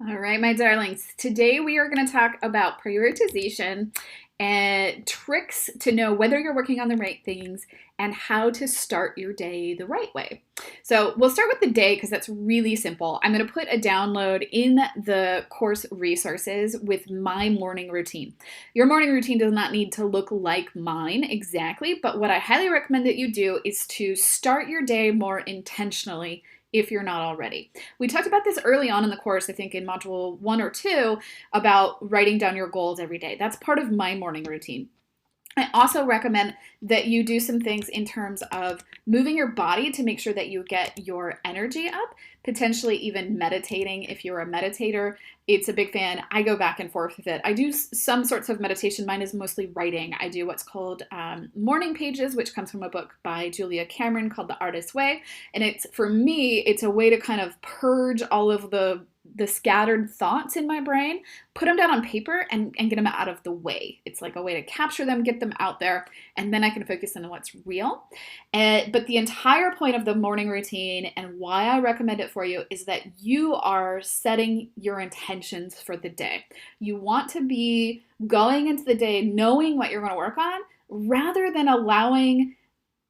All right, my darlings. Today we are going to talk about prioritization and tricks to know whether you're working on the right things and how to start your day the right way. So we'll start with the day because that's really simple. I'm going to put a download in the course resources with my morning routine. Your morning routine does not need to look like mine exactly, but what I highly recommend that you do is to start your day more intentionally if you're not already. We talked about this early on in the course, I think in module 1 or 2, about writing down your goals every day. That's part of my morning routine. I also recommend that you do some things in terms of moving your body to make sure that you get your energy up, potentially even meditating if you're a meditator. It's a big fan. I go back and forth with it. I do some sorts of meditation. Mine is mostly writing. I do what's called morning pages, which comes from a book by Julia Cameron called The Artist's Way. And it's, for me, it's a way to kind of purge all of the scattered thoughts in my brain, put them down on paper and get them out of the way. It's like a way to capture them, get them out there, and then I can focus on what's real. But the entire point of the morning routine and why I recommend it for you is that you are setting your intentions for the day. You want to be going into the day knowing what you're going to work on rather than allowing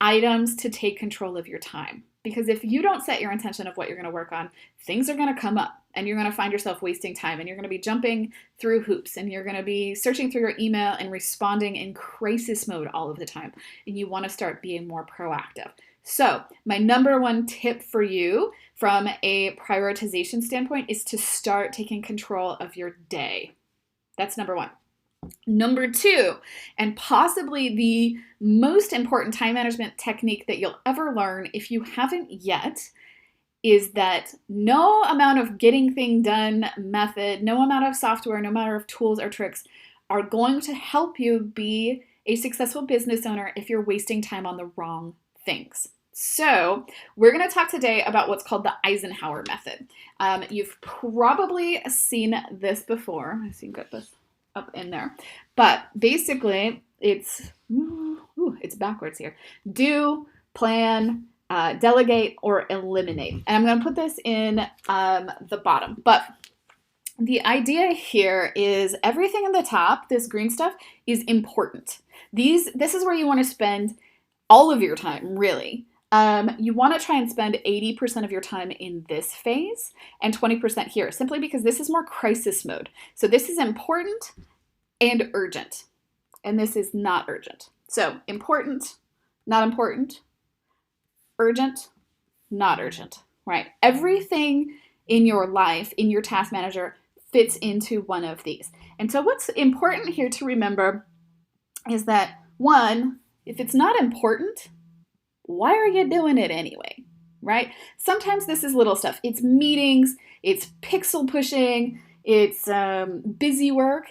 items to take control of your time. Because if you don't set your intention of what you're going to work on, things are going to come up and you're going to find yourself wasting time and you're going to be jumping through hoops and you're going to be searching through your email and responding in crisis mode all of the time. And you want to start being more proactive. So my number one tip for you from a prioritization standpoint is to start taking control of your day. That's number one. Number two, and possibly the most important time management technique that you'll ever learn if you haven't yet, is that no amount of getting things done method, no amount of software, no matter of tools or tricks are going to help you be a successful business owner if you're wasting time on the wrong things. So we're going to talk today about what's called the Eisenhower method. You've probably seen this before. I see you got this up in there. But basically, it's backwards here. Do, plan, delegate, or eliminate. And I'm going to put this in the bottom. But the idea here is everything in the top, this green stuff, is important. This is where you want to spend all of your time, really. You want to try and spend 80% of your time in this phase and 20% here, simply because this is more crisis mode. So this is important and urgent, and this is not urgent. So important, not important, urgent, not urgent, right? Everything in your life, in your task manager, fits into one of these. And so what's important here to remember is that, one, if it's not important, why are you doing it anyway, right? Sometimes this is little stuff. It's meetings, it's pixel pushing, it's busy work.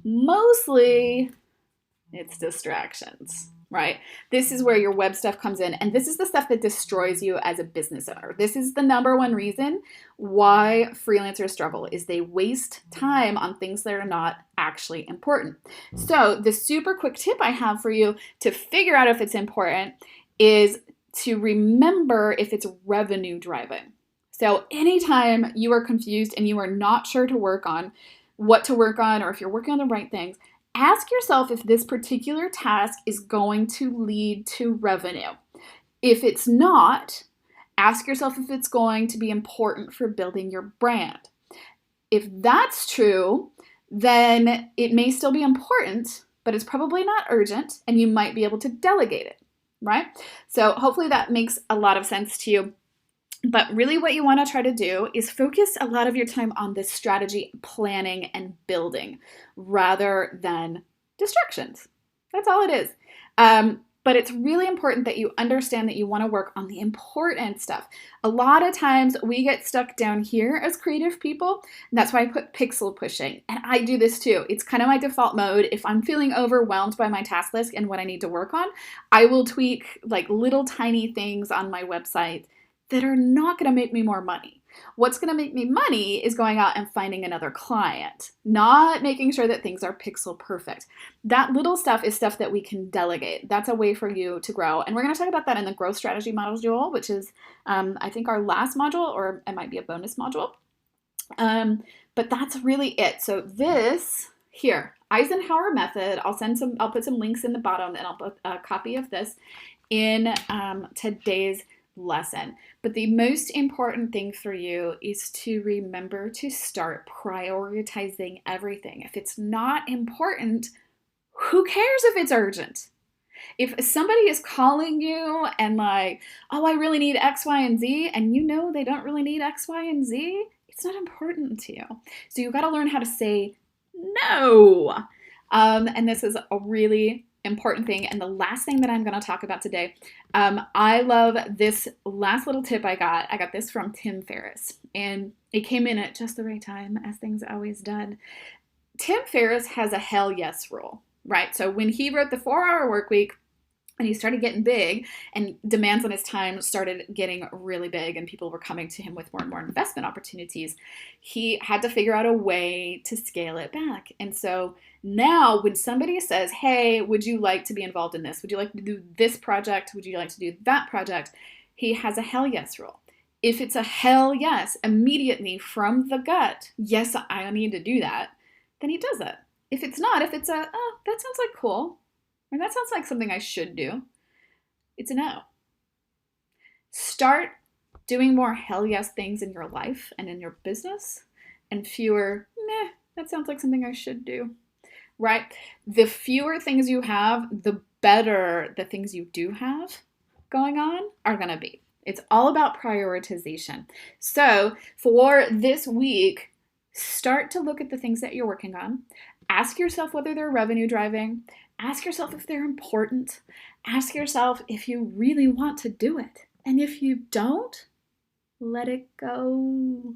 Mostly, it's distractions, right? This is where your web stuff comes in, and this is the stuff that destroys you as a business owner. This is the number one reason why freelancers struggle, is they waste time on things that are not actually important. So the super quick tip I have for you to figure out if it's important is to remember if it's revenue driving. So anytime you are confused and you are not sure to work on what to work on, or if you're working on the right things, ask yourself if this particular task is going to lead to revenue. If it's not, ask yourself if it's going to be important for building your brand. If that's true, then it may still be important, but it's probably not urgent, and you might be able to delegate it, right? So hopefully that makes a lot of sense to you. But really what you want to try to do is focus a lot of your time on this strategy, planning, and building rather than distractions. That's all it is. But it's really important that you understand that you want to work on the important stuff. A lot of times we get stuck down here as creative people, and that's why I put pixel pushing. And I do this too. It's kind of my default mode. If I'm feeling overwhelmed by my task list and what I need to work on, I will tweak like little tiny things on my website that are not going to make me more money. What's going to make me money is going out and finding another client, not making sure that things are pixel perfect. That little stuff is stuff that we can delegate. That's a way for you to grow. And we're going to talk about that in the growth strategy module, which is, I think, our last module, or it might be a bonus module. But that's really it. So this here, Eisenhower method, I'll put some links in the bottom, and I'll put a copy of this in today's lesson. But the most important thing for you is to remember to start prioritizing everything. If it's not important, who cares if it's urgent? If somebody is calling you and like, oh, I really need X, Y, and Z, and you know they don't really need X, Y, and Z, it's not important to you. So you've got to learn how to say no. And this is a really important thing. And the last thing that I'm going to talk about today, I love this last little tip I got. I got this from Tim Ferriss, and it came in at just the right time, as things always done. Tim Ferriss has a hell yes rule, right? So when he wrote the 4-Hour Workweek, and he started getting big, and demands on his time started getting really big, and people were coming to him with more and more investment opportunities, he had to figure out a way to scale it back. And so now when somebody says, hey, would you like to be involved in this? Would you like to do this project? Would you like to do that project? He has a hell yes rule. If it's a hell yes, immediately from the gut, yes, I need to do that, then he does it. If it's not, if it's a, oh, that sounds like cool, or that sounds like something I should do, it's a no. Start doing more hell yes things in your life and in your business, and fewer, meh, that sounds like something I should do, right? The fewer things you have, the better the things you do have going on are going to be. It's all about prioritization. So for this week, start to look at the things that you're working on. Ask yourself whether they're revenue driving. Ask yourself if they're important. Ask yourself if you really want to do it. And if you don't, let it go.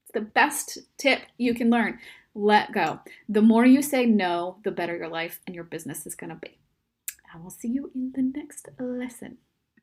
It's the best tip you can learn. Let go. The more you say no, the better your life and your business is going to be. I will see you in the next lesson.